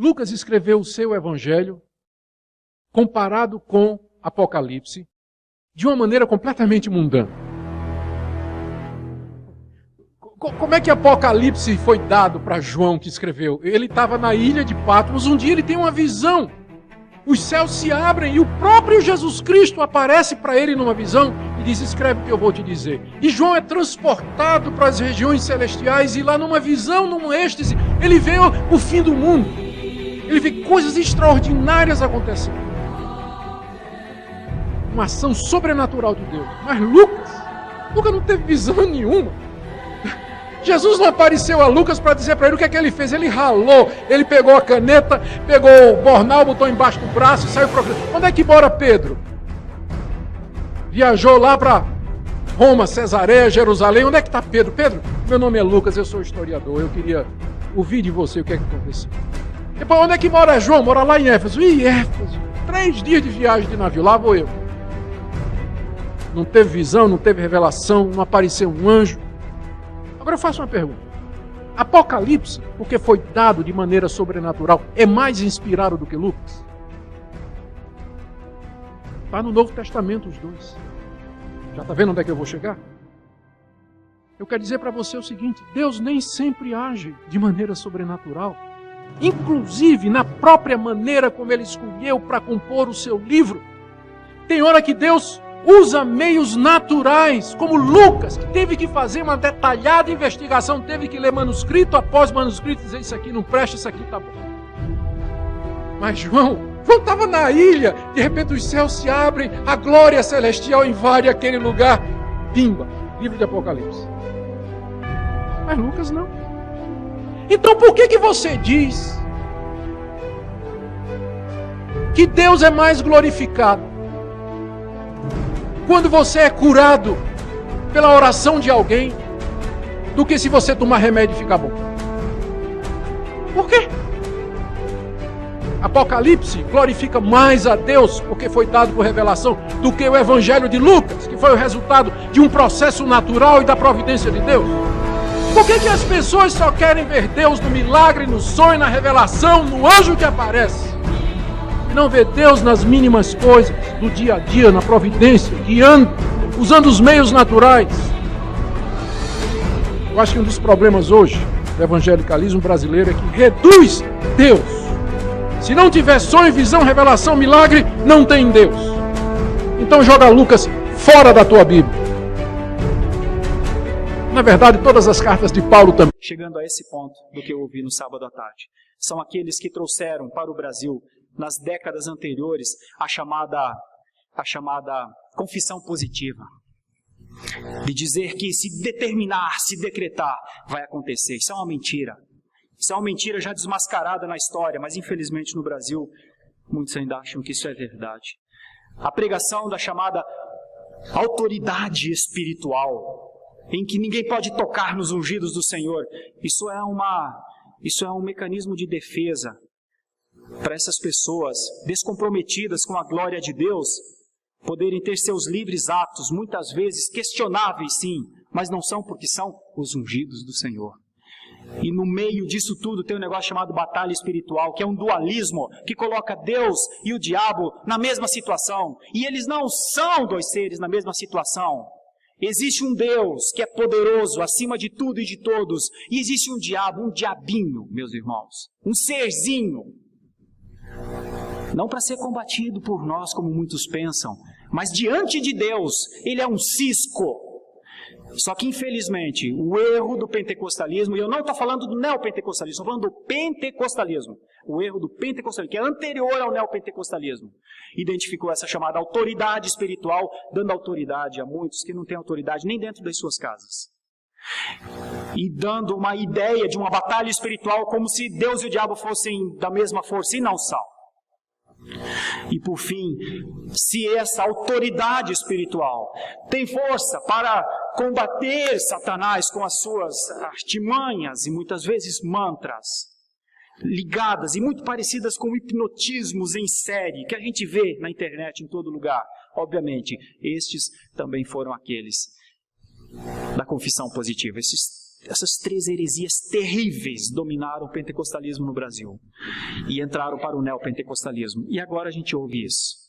Lucas escreveu o seu evangelho, comparado com Apocalipse, de uma maneira completamente mundana. Como é que Apocalipse foi dado para João que escreveu? Ele estava na ilha de Patmos, um dia ele tem uma visão. Os céus se abrem e o próprio Jesus Cristo aparece para ele numa visão e diz, escreve o que eu vou te dizer. E João é transportado para as regiões celestiais e lá numa visão, num êxtase, ele vê o fim do mundo. Ele vê coisas extraordinárias acontecendo. Uma ação sobrenatural de Deus. Mas Lucas não teve visão nenhuma. Jesus não apareceu a Lucas para dizer para ele o que é que ele fez. Ele ralou, ele pegou a caneta, pegou o bornal, botou embaixo do braço e saiu procurando. Onde é que mora Pedro? Viajou lá para Roma, Cesareia, Jerusalém. Onde é que está Pedro? Pedro, meu nome é Lucas, eu sou historiador. Eu queria ouvir de você o que é que aconteceu. Depois, onde é que mora João? Mora lá em Éfeso. Ih, Éfeso, 3 dias de viagem de navio, lá vou eu. Não teve visão, não teve revelação, não apareceu um anjo. Agora eu faço uma pergunta. Apocalipse, porque foi dado de maneira sobrenatural, é mais inspirado do que Lucas? Está no Novo Testamento os dois. Já está vendo onde é que eu vou chegar? Eu quero dizer para você o seguinte, Deus nem sempre age de maneira sobrenatural. Inclusive na própria maneira como Ele escolheu para compor o seu livro. Tem hora que Deus usa meios naturais, como Lucas, que teve que fazer uma detalhada investigação, teve que ler manuscrito após manuscrito e dizer isso aqui não presta, isso aqui está bom. Mas João estava na ilha, de repente os céus se abrem, a glória celestial invade aquele lugar. Pimba, livro de Apocalipse. Mas Lucas não. Então por que você diz que Deus é mais glorificado quando você é curado pela oração de alguém do que se você tomar remédio e ficar bom? Por quê? Apocalipse glorifica mais a Deus porque foi dado por revelação do que o Evangelho de Lucas, que foi o resultado de um processo natural e da providência de Deus. Por que as pessoas só querem ver Deus no milagre, no sonho, na revelação, no anjo que aparece? E não ver Deus nas mínimas coisas, do dia a dia, na providência, guiando, usando os meios naturais. Eu acho que um dos problemas hoje do evangelicalismo brasileiro é que reduz Deus. Se não tiver sonho, visão, revelação, milagre, não tem Deus. Então joga Lucas fora da tua Bíblia. Na verdade, todas as cartas de Paulo também. Chegando a esse ponto do que eu ouvi no sábado à tarde, são aqueles que trouxeram para o Brasil, nas décadas anteriores, a chamada confissão positiva. De dizer que se determinar, se decretar, vai acontecer. Isso é uma mentira. Isso é uma mentira já desmascarada na história, mas infelizmente no Brasil, muitos ainda acham que isso é verdade. A pregação da chamada autoridade espiritual, em que ninguém pode tocar nos ungidos do Senhor, isso é um mecanismo de defesa para essas pessoas descomprometidas com a glória de Deus poderem ter seus livres atos, muitas vezes questionáveis sim, mas não são porque são os ungidos do Senhor. E no meio disso tudo tem um negócio chamado batalha espiritual, que é um dualismo que coloca Deus e o diabo na mesma situação. E eles não são dois seres na mesma situação. Existe um Deus que é poderoso acima de tudo e de todos. E existe um diabo, um diabinho, meus irmãos. Um serzinho. Não para ser combatido por nós, como muitos pensam, mas diante de Deus, ele é um cisco. Só que, infelizmente, o erro do pentecostalismo, e eu não estou falando do neopentecostalismo, estou falando do pentecostalismo. O erro do pentecostalismo, que é anterior ao neopentecostalismo, identificou essa chamada autoridade espiritual, dando autoridade a muitos que não têm autoridade nem dentro das suas casas. E dando uma ideia de uma batalha espiritual como se Deus e o diabo fossem da mesma força, e não são. E por fim, se essa autoridade espiritual tem força para combater Satanás com as suas artimanhas e muitas vezes mantras ligadas e muito parecidas com hipnotismos em série que a gente vê na internet em todo lugar, obviamente, estes também foram aqueles da confissão positiva. Esses Essas três heresias terríveis dominaram o pentecostalismo no Brasil e entraram para o neopentecostalismo. E agora a gente ouve isso.